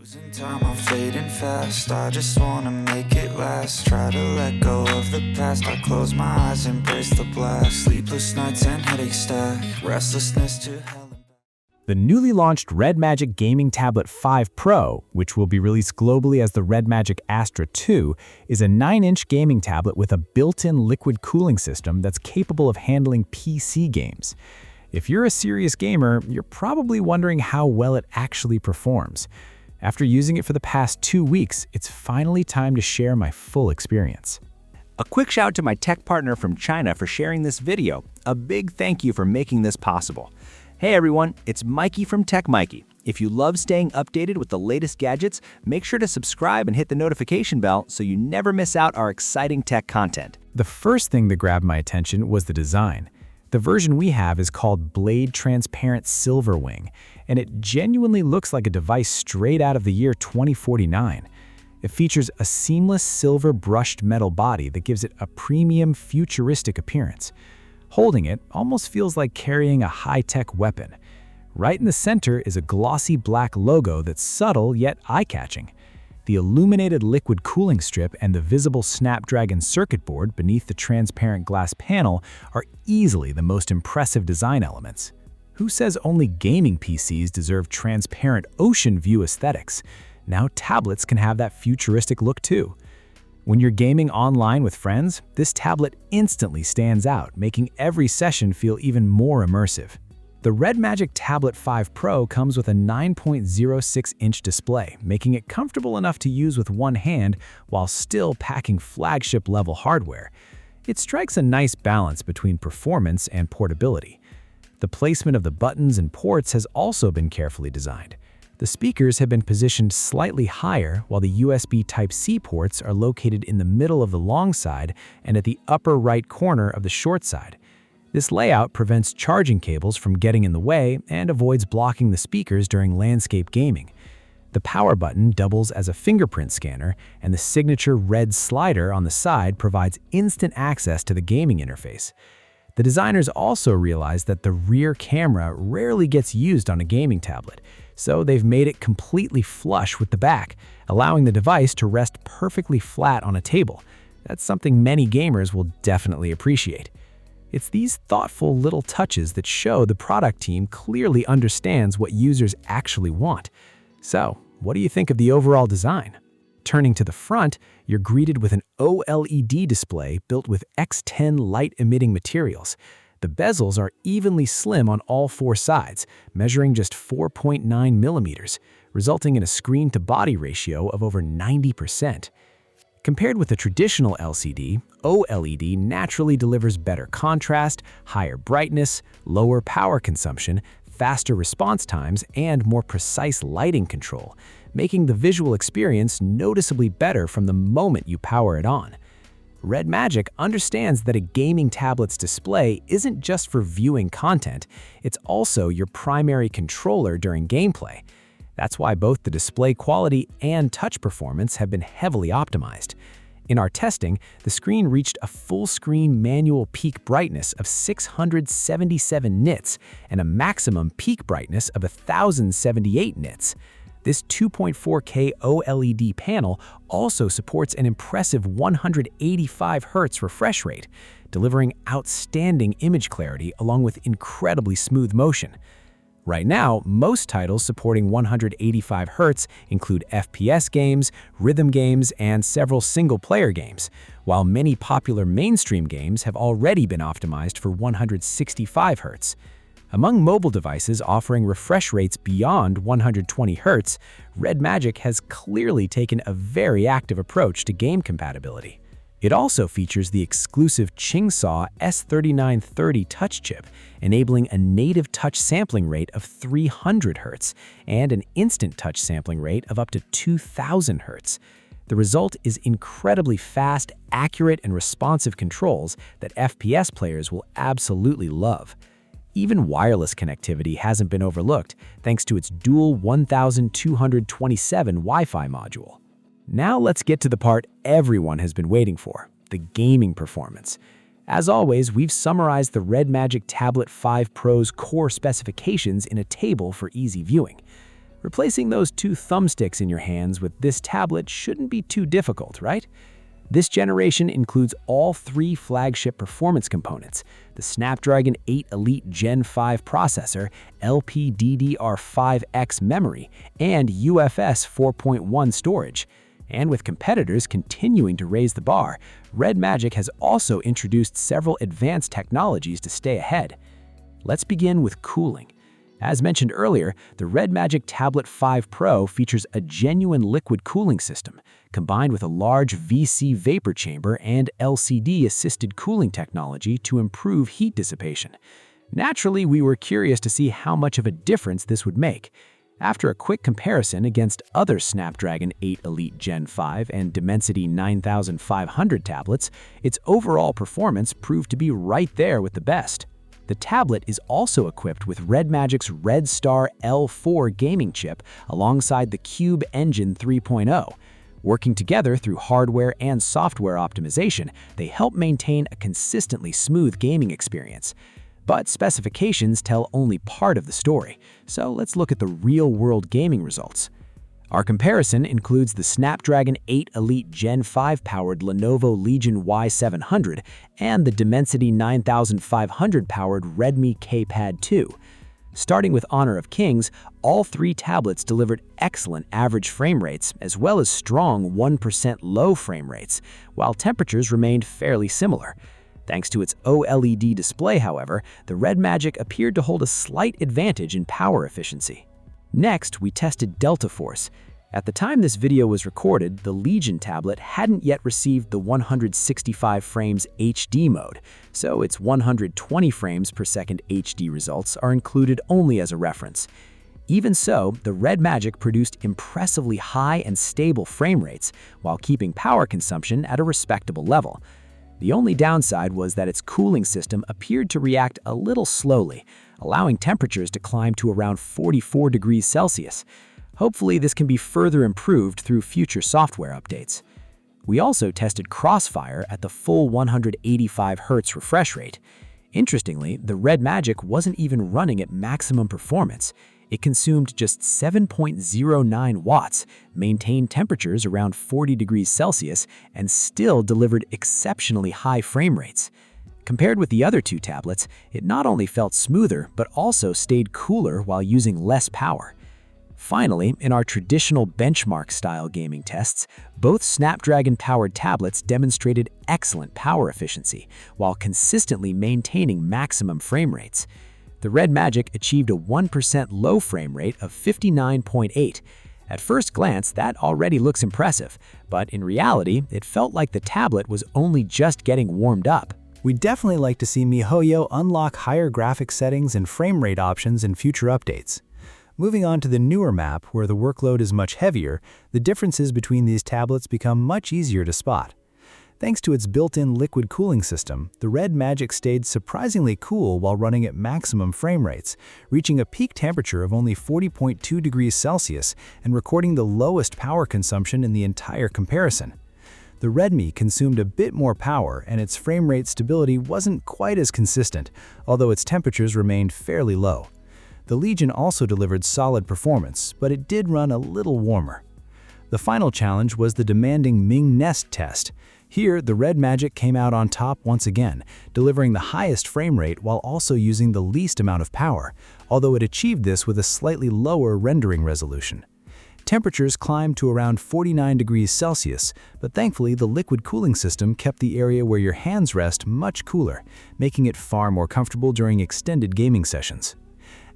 Losing time, I'm fading fast. I just wanna make it last. Try to let go of the past. I close my eyes, embrace the blast. Sleepless nights and headache stack. Restlessness to hell. The newly launched Red Magic Gaming Tablet 5 Pro, which will be released globally as the Red Magic ASTRA 2, is a 9-inch gaming tablet with a built-in liquid cooling system that's capable of handling PC games. If you're a serious gamer, you're probably wondering how well it actually performs. After using it for the past 2 weeks, it's finally time to share my full experience. A quick shout out to my tech partner from China for sharing this video. A big thank you for making this possible. Hey everyone, it's Maiky from Tech Maiky. If you love staying updated with the latest gadgets, make sure to subscribe and hit the notification bell so you never miss out our exciting tech content. The first thing that grabbed my attention was the design. The version we have is called Blade Transparent Silver Wing, and it genuinely looks like a device straight out of the year 2049. It features a seamless silver brushed metal body that gives it a premium futuristic appearance. Holding it almost feels like carrying a high-tech weapon. Right in the center is a glossy black logo that's subtle yet eye-catching. The illuminated liquid cooling strip and the visible Snapdragon circuit board beneath the transparent glass panel are easily the most impressive design elements. Who says only gaming PCs deserve transparent ocean view aesthetics? Now tablets can have that futuristic look too. When you're gaming online with friends, this tablet instantly stands out, making every session feel even more immersive. The Red Magic Tablet 5 Pro comes with a 9.06-inch display, making it comfortable enough to use with one hand while still packing flagship-level hardware. It strikes a nice balance between performance and portability. The placement of the buttons and ports has also been carefully designed. The speakers have been positioned slightly higher, while the USB Type-C ports are located in the middle of the long side and at the upper right corner of the short side. This layout prevents charging cables from getting in the way and avoids blocking the speakers during landscape gaming. The power button doubles as a fingerprint scanner, and the signature red slider on the side provides instant access to the gaming interface. The designers also realized that the rear camera rarely gets used on a gaming tablet, so they've made it completely flush with the back, allowing the device to rest perfectly flat on a table. That's something many gamers will definitely appreciate. It's these thoughtful little touches that show the product team clearly understands what users actually want. So, what do you think of the overall design? Turning to the front, you're greeted with an OLED display built with X10 light-emitting materials. The bezels are evenly slim on all 4 sides, measuring just 4.9 millimeters, resulting in a screen-to-body ratio of over 90%. Compared with a traditional LCD, OLED naturally delivers better contrast, higher brightness, lower power consumption, faster response times, and more precise lighting control, making the visual experience noticeably better from the moment you power it on. Red Magic understands that a gaming tablet's display isn't just for viewing content, it's also your primary controller during gameplay. That's why both the display quality and touch performance have been heavily optimized. In our testing, the screen reached a full-screen manual peak brightness of 677 nits and a maximum peak brightness of 1078 nits. This 2.4K OLED panel also supports an impressive 185Hz refresh rate, delivering outstanding image clarity along with incredibly smooth motion. Right now, most titles supporting 185Hz include FPS games, rhythm games, and several single-player games, while many popular mainstream games have already been optimized for 165Hz. Among mobile devices offering refresh rates beyond 120Hz, Red Magic has clearly taken a very active approach to game compatibility. It also features the exclusive Qingsaw S3930 touch chip, enabling a native touch sampling rate of 300 Hz and an instant touch sampling rate of up to 2000 Hz. The result is incredibly fast, accurate, and responsive controls that FPS players will absolutely love. Even wireless connectivity hasn't been overlooked thanks to its dual 1227 Wi-Fi module. Now let's get to the part everyone has been waiting for, the gaming performance. As always, we've summarized the Red Magic Tablet 5 Pro's core specifications in a table for easy viewing. Replacing those two thumbsticks in your hands with this tablet shouldn't be too difficult, right? This generation includes all three flagship performance components: the Snapdragon 8 Elite Gen 5 processor, LPDDR5X memory, and UFS 4.1 storage. And with competitors continuing to raise the bar, Red Magic has also introduced several advanced technologies to stay ahead. Let's begin with cooling. As mentioned earlier, the Red Magic Tablet 5 Pro features a genuine liquid cooling system, combined with a large VC vapor chamber and LCD-assisted cooling technology to improve heat dissipation. Naturally, we were curious to see how much of a difference this would make. After a quick comparison against other Snapdragon 8 Elite Gen 5 and Dimensity 9500 tablets, its overall performance proved to be right there with the best. The tablet is also equipped with Red Magic's Red Star L4 gaming chip alongside the Qube Engine 3.0. Working together through hardware and software optimization, they help maintain a consistently smooth gaming experience. But specifications tell only part of the story, so let's look at the real-world gaming results. Our comparison includes the Snapdragon 8 Elite Gen 5 powered Lenovo Legion Y700 and the Dimensity 9500 powered Redmi K-Pad 2. Starting with Honor of Kings, all three tablets delivered excellent average frame rates as well as strong 1% low frame rates, while temperatures remained fairly similar. Thanks to its OLED display, however, the Red Magic appeared to hold a slight advantage in power efficiency. Next, we tested Delta Force. At the time this video was recorded, the Legion tablet hadn't yet received the 165 frames HD mode, so its 120 frames per second HD results are included only as a reference. Even so, the Red Magic produced impressively high and stable frame rates while keeping power consumption at a respectable level. The only downside was that its cooling system appeared to react a little slowly, allowing temperatures to climb to around 44 degrees Celsius. Hopefully, this can be further improved through future software updates. We also tested CrossFire at the full 185Hz refresh rate. Interestingly, the Red Magic wasn't even running at maximum performance. It consumed just 7.09 watts, maintained temperatures around 40 degrees Celsius, and still delivered exceptionally high frame rates. Compared with the other two tablets, it not only felt smoother, but also stayed cooler while using less power. Finally, in our traditional benchmark-style gaming tests, both Snapdragon-powered tablets demonstrated excellent power efficiency while consistently maintaining maximum frame rates. The Red Magic achieved a 1% low frame rate of 59.8. At first glance, that already looks impressive, but in reality, it felt like the tablet was only just getting warmed up. We'd definitely like to see MiHoYo unlock higher graphics settings and frame rate options in future updates. Moving on to the newer map, where the workload is much heavier, the differences between these tablets become much easier to spot. Thanks to its built-in liquid cooling system, the Red Magic stayed surprisingly cool while running at maximum frame rates, reaching a peak temperature of only 40.2 degrees Celsius and recording the lowest power consumption in the entire comparison. The Redmi consumed a bit more power, and its frame rate stability wasn't quite as consistent, although its temperatures remained fairly low. The Legion also delivered solid performance, but it did run a little warmer. The final challenge was the demanding Ming Nest test. Here, the Red Magic came out on top once again, delivering the highest frame rate while also using the least amount of power, although it achieved this with a slightly lower rendering resolution. Temperatures climbed to around 49 degrees Celsius, but thankfully the liquid cooling system kept the area where your hands rest much cooler, making it far more comfortable during extended gaming sessions.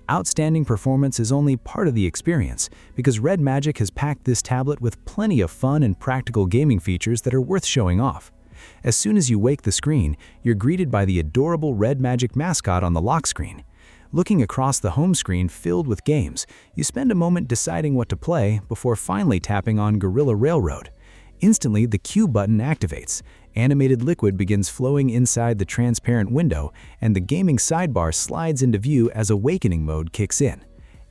Outstanding performance is only part of the experience, because Red Magic has packed this tablet with plenty of fun and practical gaming features that are worth showing off. As soon as you wake the screen, you're greeted by the adorable Red Magic mascot on the lock screen. Looking across the home screen filled with games, you spend a moment deciding what to play before finally tapping on Gorilla Railroad. Instantly, the Q button activates. Animated liquid begins flowing inside the transparent window, and the gaming sidebar slides into view as Awakening mode kicks in.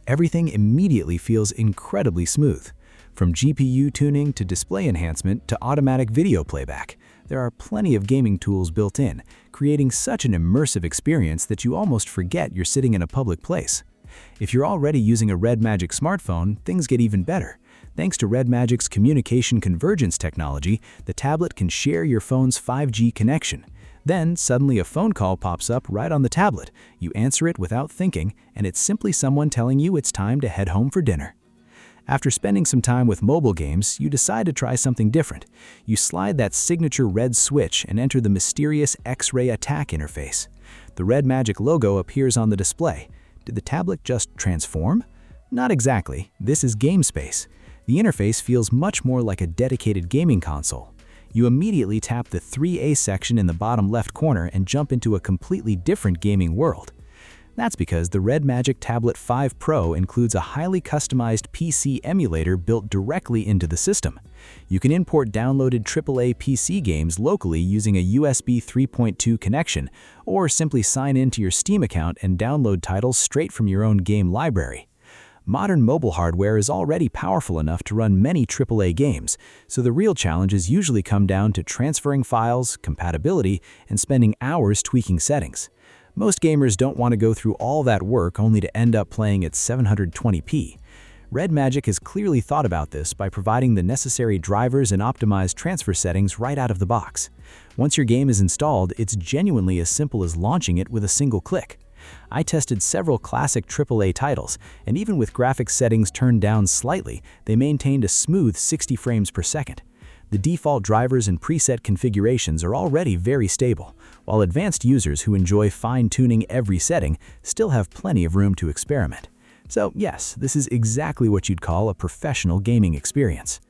Everything immediately feels incredibly smooth. From GPU tuning to display enhancement to automatic video playback, there are plenty of gaming tools built in, creating such an immersive experience that you almost forget you're sitting in a public place. If you're already using a Red Magic smartphone, things get even better. Thanks to Red Magic's communication convergence technology, the tablet can share your phone's 5G connection. Then, suddenly a phone call pops up right on the tablet. You answer it without thinking, and it's simply someone telling you it's time to head home for dinner. After spending some time with mobile games, you decide to try something different. You slide that signature red switch and enter the mysterious X-ray attack interface. The Red Magic logo appears on the display. Did the tablet just transform? Not exactly. This is GameSpace. The interface feels much more like a dedicated gaming console. You immediately tap the 3A section in the bottom left corner and jump into a completely different gaming world. That's because the Red Magic Tablet 5 Pro includes a highly customized PC emulator built directly into the system. You can import downloaded AAA PC games locally using a USB 3.2 connection, or simply sign into your Steam account and download titles straight from your own game library. Modern mobile hardware is already powerful enough to run many AAA games, so the real challenges usually come down to transferring files, compatibility, and spending hours tweaking settings. Most gamers don't want to go through all that work only to end up playing at 720p. Red Magic has clearly thought about this by providing the necessary drivers and optimized transfer settings right out of the box. Once your game is installed, it's genuinely as simple as launching it with a single click. I tested several classic AAA titles, and even with graphics settings turned down slightly, they maintained a smooth 60 frames per second. The default drivers and preset configurations are already very stable, while advanced users who enjoy fine-tuning every setting still have plenty of room to experiment. So yes, this is exactly what you'd call a professional gaming experience.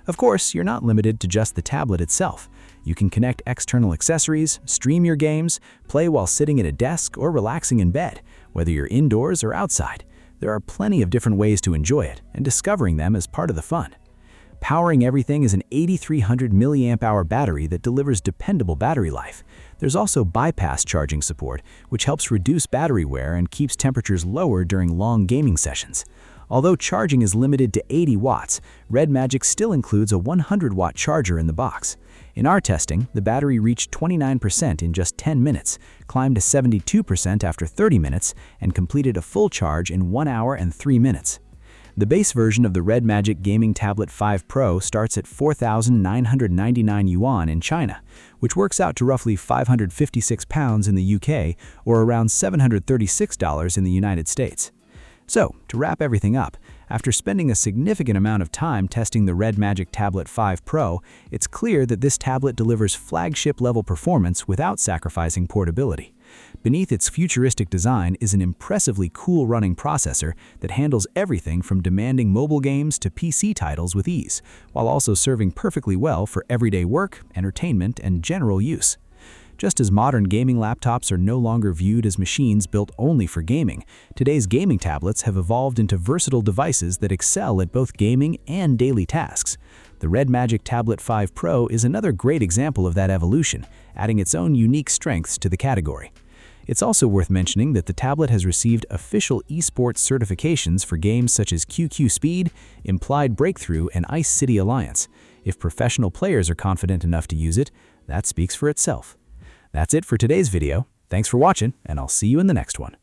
Of course, you're not limited to just the tablet itself. You can connect external accessories, stream your games, play while sitting at a desk or relaxing in bed, whether you're indoors or outside. There are plenty of different ways to enjoy it, and discovering them is part of the fun. Powering everything is an 8300 mAh battery that delivers dependable battery life. There's also bypass charging support, which helps reduce battery wear and keeps temperatures lower during long gaming sessions. Although charging is limited to 80 watts, Red Magic still includes a 100-watt charger in the box. In our testing, the battery reached 29% in just 10 minutes, climbed to 72% after 30 minutes, and completed a full charge in 1 hour and 3 minutes. The base version of the Red Magic Gaming Tablet 5 Pro starts at 4,999 yuan in China, which works out to roughly 556 pounds in the UK or around $736 in the United States. So, to wrap everything up, after spending a significant amount of time testing the Red Magic Tablet 5 Pro, it's clear that this tablet delivers flagship-level performance without sacrificing portability. Beneath its futuristic design is an impressively cool-running processor that handles everything from demanding mobile games to PC titles with ease, while also serving perfectly well for everyday work, entertainment, and general use. Just as modern gaming laptops are no longer viewed as machines built only for gaming, today's gaming tablets have evolved into versatile devices that excel at both gaming and daily tasks. The Red Magic Tablet 5 Pro is another great example of that evolution, adding its own unique strengths to the category. It's also worth mentioning that the tablet has received official esports certifications for games such as QQ Speed, Implied Breakthrough, and Ice City Alliance. If professional players are confident enough to use it, that speaks for itself. That's it for today's video. Thanks for watching, and I'll see you in the next one.